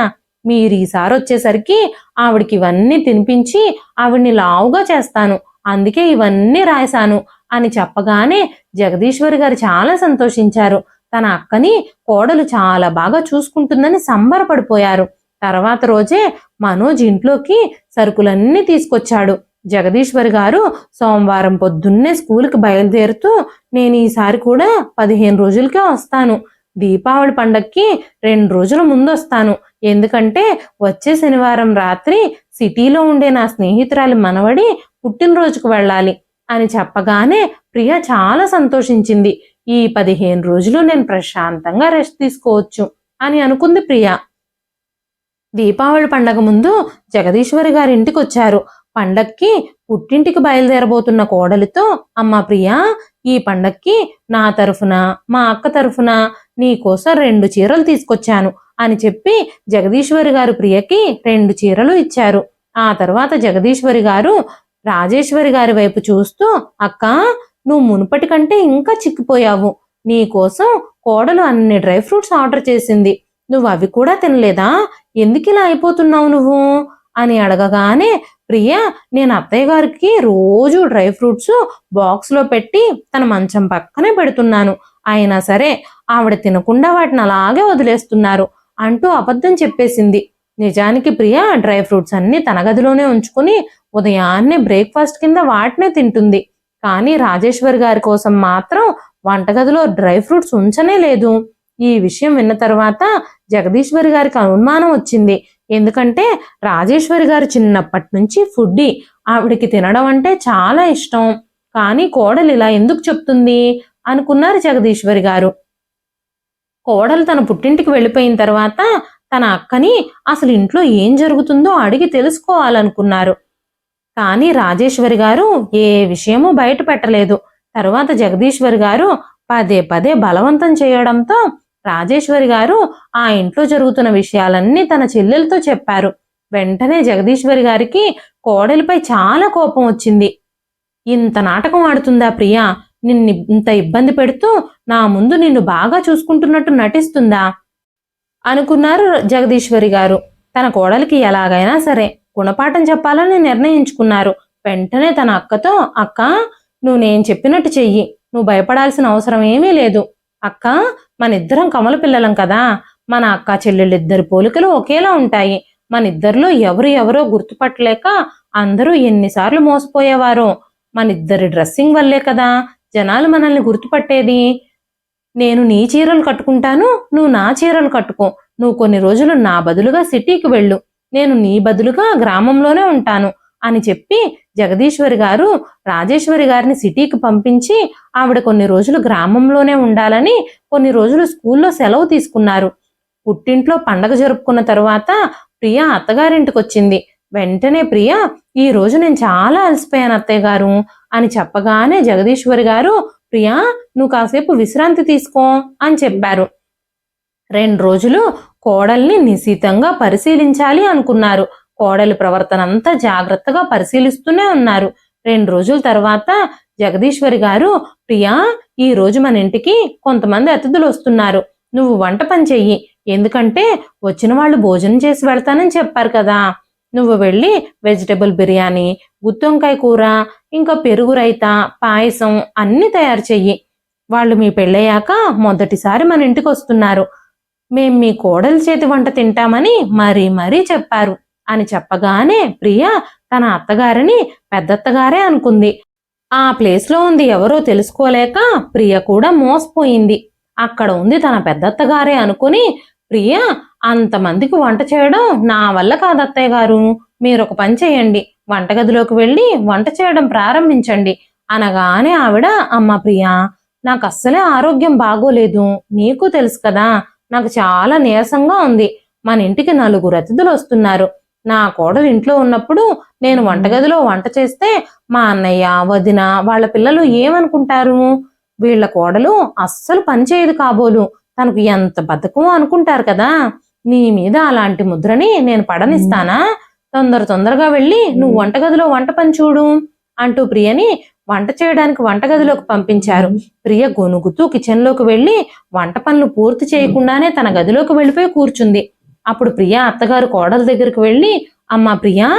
మీరు ఈసారి వచ్చేసరికి ఆవిడకి ఇవన్నీ తినిపించి ఆవిడ్ని లావుగా చేస్తాను, అందుకే ఇవన్నీ రాశాను అని చెప్పగానే జగదీశ్వరి గారు చాలా సంతోషించారు. తన అక్కని కోడలు చాలా బాగా చూసుకుంటుందని సంబరపడిపోయారు. తర్వాత రోజే మనోజ్ ఇంట్లోకి సరుకులన్నీ తీసుకొచ్చాడు. జగదీశ్వరి గారు సోమవారం పొద్దున్నే స్కూల్కి బయలుదేరుతూ, నేను ఈసారి కూడా 15 రోజులకే వస్తాను. దీపావళి పండక్కి 2 రోజుల ముందు వస్తాను. ఎందుకంటే వచ్చే శనివారం రాత్రి సిటీలో ఉండే నా స్నేహితురాలి మనవడి పుట్టినరోజుకు వెళ్ళాలి అని చెప్పగానే ప్రియ చాలా సంతోషించింది. ఈ 15 రోజులు నేను ప్రశాంతంగా రెస్ట్ తీసుకోవచ్చు అని అనుకుంది ప్రియ. దీపావళి పండగ ముందు జగదీశ్వరి గారి ఇంటికి వచ్చారు. పండక్కి పుట్టింటికి బయలుదేరబోతున్న కోడలితో, అమ్మా ప్రియా, ఈ పండక్కి నా తరఫున, మా అక్క తరఫున నీకోసం 2 చీరలు తీసుకొచ్చాను అని చెప్పి జగదీశ్వరి గారు ప్రియకి 2 చీరలు ఇచ్చారు. ఆ తర్వాత జగదీశ్వరి గారు రాజేశ్వరి గారి వైపు చూస్తూ, అక్క, నువ్వు మునుపటి కంటే ఇంకా చిక్కిపోయావు. నీకోసం కోడలు అన్ని డ్రై ఫ్రూట్స్ ఆర్డర్ చేసింది. నువ్వు అవి కూడా తినలేదా? ఎందుకు ఇలా అయిపోతున్నావు నువ్వు అని అడగగానే ప్రియ, నేను అత్తయ్య గారికి రోజు డ్రై ఫ్రూట్స్ బాక్స్లో పెట్టి తన మంచం పక్కనే పెడుతున్నాను, అయినా సరే ఆవిడ తినకుండా వాటిని అలాగే వదిలేస్తున్నారు అంటూ అబద్ధం చెప్పేసింది. నిజానికి ప్రియ డ్రై ఫ్రూట్స్ అన్ని తన గదిలోనే ఉంచుకుని ఉదయాన్నే బ్రేక్ఫాస్ట్ కింద వాటినే తింటుంది. కానీ రాజేశ్వరి గారి కోసం మాత్రం వంటగదిలో డ్రై ఫ్రూట్స్ ఉంచనే లేదు. ఈ విషయం విన్న తర్వాత జగదీశ్వరి గారికి అనుమానం వచ్చింది. ఎందుకంటే రాజేశ్వరి గారు చిన్నప్పటి నుంచి ఫుడ్డీ, ఆవిడికి తినడం అంటే చాలా ఇష్టం. కానీ కోడలు ఇలా ఎందుకు చెప్తుంది అనుకున్నారు జగదీశ్వరి గారు. కోడలు తన పుట్టింటికి వెళ్ళిపోయిన తర్వాత తన అక్కని అసలు ఇంట్లో ఏం జరుగుతుందో అడిగి తెలుసుకోవాలనుకున్నారు. కానీ రాజేశ్వరి గారు ఏ విషయమూ బయట పెట్టలేదు. తరువాత జగదీశ్వరి గారు పదే పదే బలవంతం చేయడంతో రాజేశ్వరి గారు ఆ ఇంట్లో జరుగుతున్న విషయాలన్నీ తన చెల్లెలతో చెప్పారు. వెంటనే జగదీశ్వరి గారికి కోడలిపై చాలా కోపం వచ్చింది. ఇంత నాటకం ఆడుతుందా ప్రియా? నిన్ను ఇంత ఇబ్బంది పెడుతూ నా ముందు నిన్ను బాగా చూసుకుంటున్నట్టు నటిస్తుందా అనుకున్నారు జగదీశ్వరి గారు. తన కోడలికి ఎలాగైనా సరే గుణపాఠం చెప్పాలని నిర్ణయించుకున్నారు. వెంటనే తన అక్కతో, అక్క, నువ్వు నేను చెప్పినట్టు చెయ్యి, నువ్వు భయపడాల్సిన అవసరం ఏమీ లేదు. అక్క, మన ఇద్దరం కమల పిల్లలం కదా, మన అక్క చెల్లెళ్ళిద్దరి పోలికలు ఒకేలా ఉంటాయి. మన ఇద్దరిలో ఎవరో గుర్తుపట్టలేక అందరూ ఎన్నిసార్లు మోసపోయేవారో. మన ఇద్దరి డ్రెస్సింగ్ వల్లే కదా జనాలు మనల్ని గుర్తుపట్టేది. నేను నీ చీరలు కట్టుకుంటాను, నువ్వు నా చీరలు కట్టుకో. నువ్వు కొన్ని రోజులు నా బదులుగా సిటీకి వెళ్ళు, నేను నీ బదులుగా గ్రామంలోనే ఉంటాను అని చెప్పి జగదీశ్వరి గారు రాజేశ్వరి గారిని సిటీకి పంపించి ఆవిడ కొన్ని రోజులు గ్రామంలోనే ఉండాలని కొన్ని రోజులు స్కూల్లో సెలవు తీసుకున్నారు. పుట్టింట్లో పండగ జరుపుకున్న తరువాత ప్రియ అత్తగారింటికి వచ్చింది. వెంటనే ప్రియ, ఈ రోజు నేను చాలా అలసిపోయాను అత్తయ్య గారు అని చెప్పగానే జగదీశ్వరి గారు, ప్రియా, నువ్వు కాసేపు విశ్రాంతి తీసుకో అని చెప్పారు. 2 రోజులు కోడల్ని నిశితంగా పరిశీలించాలి అనుకున్నారు. కోడలి ప్రవర్తన అంతా జాగ్రత్తగా పరిశీలిస్తూనే ఉన్నారు. 2 రోజుల తర్వాత జగదీశ్వరి గారు, ప్రియా, ఈ రోజు మన ఇంటికి కొంతమంది అతిథులు వస్తున్నారు. నువ్వు వంట పని చెయ్యి, ఎందుకంటే వచ్చిన వాళ్ళు భోజనం చేసి వెళ్తానని చెప్పారు కదా. నువ్వు వెళ్ళి వెజిటబుల్ బిర్యానీ, గుత్తొంకాయ కూర, ఇంకా పెరుగు రైత, పాయసం అన్నీ తయారు చెయ్యి. వాళ్ళు మీ పెళ్ళయ్యాక మొదటిసారి మన ఇంటికి వస్తున్నారు. మేం మీ కోడలి చేతి వంట తింటామని మరీ చెప్పారు అని చెప్పగానే ప్రియ తన అత్తగారిని పెద్దత్తగారే అనుకుంది. ఆ ప్లేస్లో ఉంది ఎవరో తెలుసుకోలేక ప్రియ కూడా మోసపోయింది. అక్కడ ఉంది తన పెద్దత్తగారే అనుకుని, ప్రియ, అంతమందికి వంట చేయడం నా వల్ల కాదు అత్తయ్య గారు, మీరు ఒక పని చేయండి, వంటగదిలోకి వెళ్ళి వంట చేయడం ప్రారంభించండి అనగానే ఆవిడ, అమ్మ ప్రియా, నాకు అస్సలే ఆరోగ్యం బాగోలేదు, నీకు తెలుసు కదా, నాకు చాలా నీరసంగా ఉంది. మన ఇంటికి 4 అతిథులు వస్తున్నారు. నా కోడలు ఇంట్లో ఉన్నప్పుడు నేను వంటగదిలో వంట చేస్తే మా అన్నయ్య వదిన వాళ్ళ పిల్లలు ఏమనుకుంటారు? వీళ్ళ కోడలు అస్సలు పని చేయదు కాబోలు, తనకు ఎంత బద్ధకం అనుకుంటారు కదా. నీ మీద అలాంటి ముద్రని నేను పడనిస్తానా? తొందరగా వెళ్ళి నువ్వు వంటగదిలో వంట పని చూడు అంటూ ప్రియని వంట చేయడానికి వంటగదిలోకి పంపించారు. ప్రియ గొనుగుతూ కిచెన్లోకి వెళ్ళి వంట పనులు పూర్తి చేయకుండానే తన గదిలోకి వెళ్ళిపోయి కూర్చుంది. అప్పుడు ప్రియ అత్తగారు కోడల దగ్గరికి వెళ్ళి, అమ్మా ప్రియా,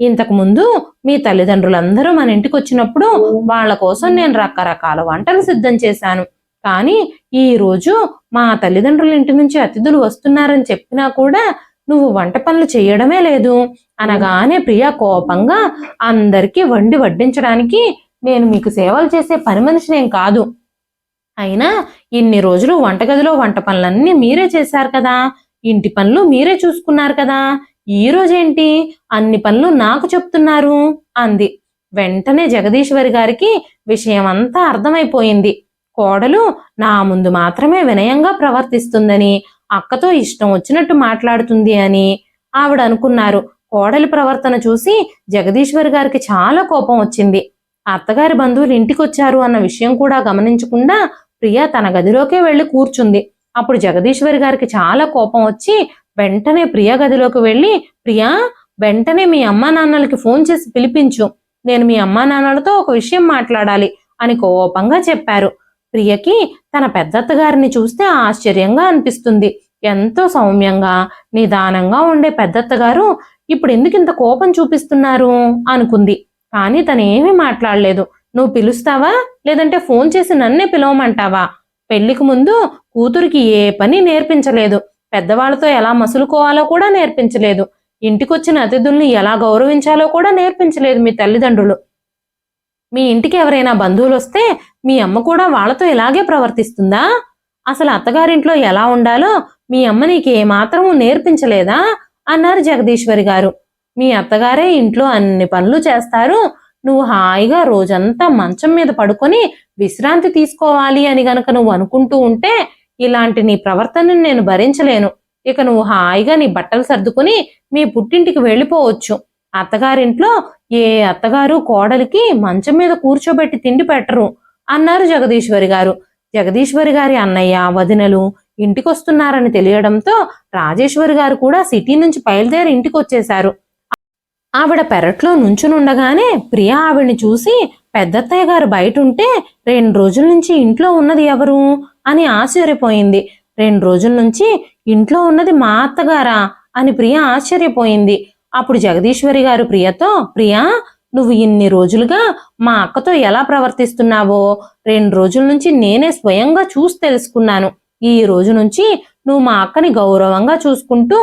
ఇంతకు ముందు మీ తల్లిదండ్రులందరూ మన ఇంటికి వచ్చినప్పుడు వాళ్ళ కోసం నేను రకరకాల వంటలు సిద్ధం చేశాను. కానీ ఈ రోజు మా తల్లిదండ్రుల ఇంటి నుంచి అతిథులు వస్తున్నారని చెప్పినా కూడా నువ్వు వంట పనులు చేయడమే లేదు అనగానే ప్రియ కోపంగా, అందరికీ వండి వడ్డించడానికి నేను మీకు సేవలు చేసే పని మనిషినేం కాదు. అయినా ఇన్ని రోజులు వంటగదిలో వంట పనులన్నీ మీరే చేశారు కదా, ఇంటి పనులు మీరే చూసుకున్నారు కదా, ఈ రోజేంటి అన్ని పనులు నాకు చెప్తున్నారు అంది. వెంటనే జగదీశ్వరి గారికి విషయం అంతా అర్థమైపోయింది. కోడలు నా ముందు మాత్రమే వినయంగా ప్రవర్తిస్తుందని, అక్కతో ఇష్టం వచ్చినట్టు మాట్లాడుతుంది అని ఆవిడ అనుకున్నారు. కోడలి ప్రవర్తన చూసి జగదీశ్వరి గారికి చాలా కోపం వచ్చింది. అత్తగారి బంధువులు ఇంటికొచ్చారు అన్న విషయం కూడా గమనించకుండా ప్రియ తన గదిలోకే వెళ్లి కూర్చుంది. అప్పుడు జగదీశ్వరి గారికి చాలా కోపం వచ్చి వెంటనే ప్రియ గదిలోకి వెళ్ళి, ప్రియా, వెంటనే మీ అమ్మా నాన్నలకి ఫోన్ చేసి పిలిపించు, నేను మీ అమ్మా నాన్నలతో ఒక విషయం మాట్లాడాలి అని కోపంగా చెప్పారు. ప్రియకి తన పెద్దత్తగారిని చూస్తే ఆశ్చర్యంగా అనిపిస్తుంది. ఎంతో సౌమ్యంగా నిదానంగా ఉండే పెద్దత్తగారు ఇప్పుడు ఎందుకు ఇంత కోపం చూపిస్తున్నారు అనుకుంది. కానీ తనేమీ మాట్లాడలేదు. నువ్వు పిలుస్తావా, లేదంటే ఫోన్ చేసి నన్నే పిలవమంటావా? పెళ్లికి ముందు కూతురికి ఏ పని నేర్పించలేదు, పెద్దవాళ్లతో ఎలా మసులుకోవాలో కూడా నేర్పించలేదు, ఇంటికొచ్చిన అతిథుల్ని ఎలా గౌరవించాలో కూడా నేర్పించలేదు మీ తల్లిదండ్రులు. మీ ఇంటికి ఎవరైనా బంధువులు వస్తే మీ అమ్మ కూడా వాళ్లతో ఇలాగే ప్రవర్తిస్తుందా? అసలు అత్తగారింట్లో ఎలా ఉండాలో మీ అమ్మ నీకు ఏమాత్రము నేర్పించలేదా అన్నారు జగదీశ్వరి గారు. మీ అత్తగారే ఇంట్లో అన్ని పనులు చేస్తారు, నువ్వు హాయిగా రోజంతా మంచం మీద పడుకొని విశ్రాంతి తీసుకోవాలి అని గనక నువ్వు అనుకుంటూ ఉంటే ఇలాంటి నీ ప్రవర్తనని నేను భరించలేను. ఇక నువ్వు హాయిగా నీ బట్టలు సర్దుకుని మీ పుట్టింటికి వెళ్ళిపోవచ్చు. అత్తగారింట్లో ఏ అత్తగారు కోడలికి మంచం మీద కూర్చోబెట్టి తిండి పెట్టరు అన్నారు జగదీశ్వరి గారు. జగదీశ్వరి గారి అన్నయ్య వదినలు ఇంటికొస్తున్నారని తెలియడంతో రాజేశ్వరి గారు కూడా సిటీ నుంచి బయలుదేరి ఇంటికి వచ్చేశారు. ఆవిడ పెరట్లో నుంచునుండగానే ప్రియ ఆవిడ్ని చూసి, పెద్దత్తయ్య గారు బయట ఉంటే 2 రోజుల నుంచి ఇంట్లో ఉన్నది ఎవరు అని ఆశ్చర్యపోయింది. 2 రోజుల నుంచి ఇంట్లో ఉన్నది మా అత్తగారా అని ప్రియ ఆశ్చర్యపోయింది. అప్పుడు జగదీశ్వరి గారు ప్రియతో, ప్రియా, నువ్వు ఇన్ని రోజులుగా మా అక్కతో ఎలా ప్రవర్తిస్తున్నావో 2 రోజుల నుంచి నేనే స్వయంగా చూసి తెలుసుకున్నాను. ఈ రోజు నుంచి నువ్వు మా అక్కని గౌరవంగా చూసుకుంటూ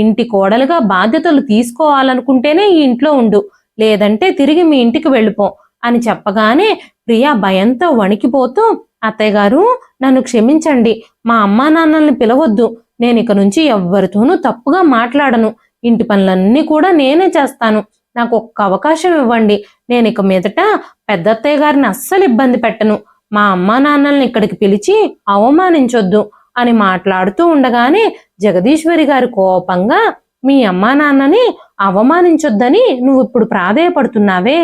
ఇంటి కోడలుగా బాధ్యతలు తీసుకోవాలనుకుంటేనే ఈ ఇంట్లో ఉండు, లేదంటే తిరిగి మీ ఇంటికి వెళ్ళిపో అని చెప్పగానే ప్రియ భయంతో వణికిపోతూ, అత్తయ్య గారు, నన్ను క్షమించండి, మా అమ్మా నాన్నల్ని పిలవద్దు, నేను ఇక నుంచి ఎవ్వరితోనూ తప్పుగా మాట్లాడను, ఇంటి పనులన్నీ కూడా నేనే చేస్తాను, నాకు ఒక్క అవకాశం ఇవ్వండి, నేను ఇక మీదట పెద్దత్తయ్య గారిని అస్సలు ఇబ్బంది పెట్టను, మా అమ్మా నాన్నల్ని ఇక్కడికి పిలిచి అవమానించొద్దు అని మాట్లాడుతూ ఉండగానే జగదీశ్వరి గారు కోపంగా, మీ అమ్మా నాన్నని అవమానించొద్దని నువ్వు ఇప్పుడు ప్రాధేయపడుతున్నావే,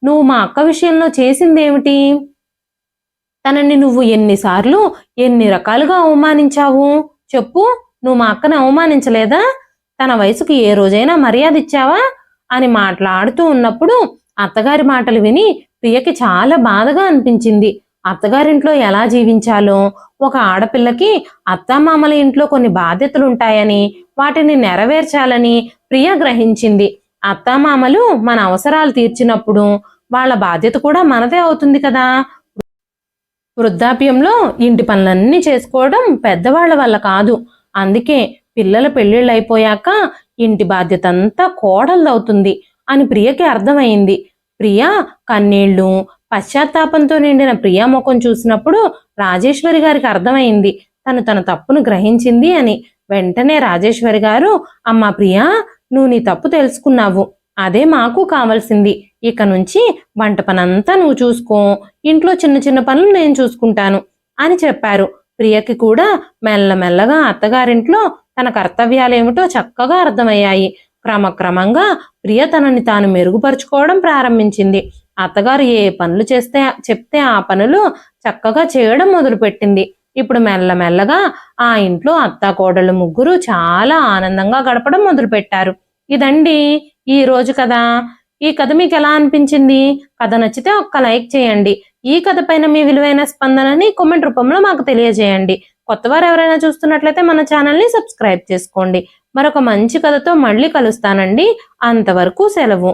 నువ్వు మా అక్క విషయంలో చేసిందేమిటి? తనని నువ్వు ఎన్నిసార్లు ఎన్ని రకాలుగా అవమానించావు చెప్పు? నువ్వు మా అక్కని అవమానించలేదా? తన వయసుకు ఏ రోజైనా మర్యాద ఇచ్చావా అని మాట్లాడుతూ ఉన్నప్పుడు అత్తగారి మాటలు విని ప్రియకి చాలా బాధగా అనిపించింది. అత్తగారింట్లో ఎలా జీవించాలో, ఒక ఆడపిల్లకి అత్తామామల ఇంట్లో కొన్ని బాధ్యతలుంటాయని వాటిని నెరవేర్చాలని ప్రియ గ్రహించింది. అత్తామామలు మన అవసరాలు తీర్చినప్పుడు వాళ్ళ బాధ్యత కూడా మనదే అవుతుంది కదా. వృద్ధాప్యంలో ఇంటి పనులన్నీ చేసుకోవడం పెద్దవాళ్ల వల్ల కాదు. అందుకే పిల్లల పెళ్లిళ్ళు అయిపోయాక ఇంటి బాధ్యత అంతా కోడలదవుతుంది అని ప్రియకి అర్థమైంది. ప్రియ కన్నీళ్లు పశ్చాత్తాపంతో నిండిన ప్రియా ముఖం చూసినప్పుడు రాజేశ్వరి గారికి అర్థమైంది తన తప్పును గ్రహించింది అని. వెంటనే రాజేశ్వరి గారు, అమ్మా ప్రియా, నువ్వు నీ తప్పు తెలుసుకున్నావు, అదే మాకు కావాల్సింది, ఇక నుంచి వంట పనంతా నువ్వు చూసుకో, ఇంట్లో చిన్న చిన్న పనులు నేను చూసుకుంటాను అని చెప్పారు. ప్రియకి కూడా మెల్లమెల్లగా అత్తగారింట్లో తన కర్తవ్యాలేమిటో చక్కగా అర్థమయ్యాయి. క్రమక్రమంగా ప్రియ తనని తాను మెరుగుపరుచుకోవడం ప్రారంభించింది. అత్తగారు ఏ పనులు చెప్తే ఆ పనులు చక్కగా చేయడం మొదలుపెట్టింది. ఇప్పుడు మెల్లమెల్లగా ఆ ఇంట్లో అత్తాకోడళ్ళు ముగ్గురు చాలా ఆనందంగా గడపడం మొదలుపెట్టారు. ఇదండి ఈ రోజు కథ. ఈ కథ మీకు ఎలా అనిపించింది? కథ నచ్చితే ఒక్క లైక్ చేయండి. ఈ కథ పైన మీ విలువైన స్పందనని కామెంట్ రూపంలో మాకు తెలియజేయండి. కొత్తవారు ఎవరైనా చూస్తున్నట్లయితే మన ఛానల్ని సబ్స్క్రైబ్ చేసుకోండి. మరొక మంచి కథతో మళ్ళీ కలుస్తానండి. అంతవరకు సెలవు.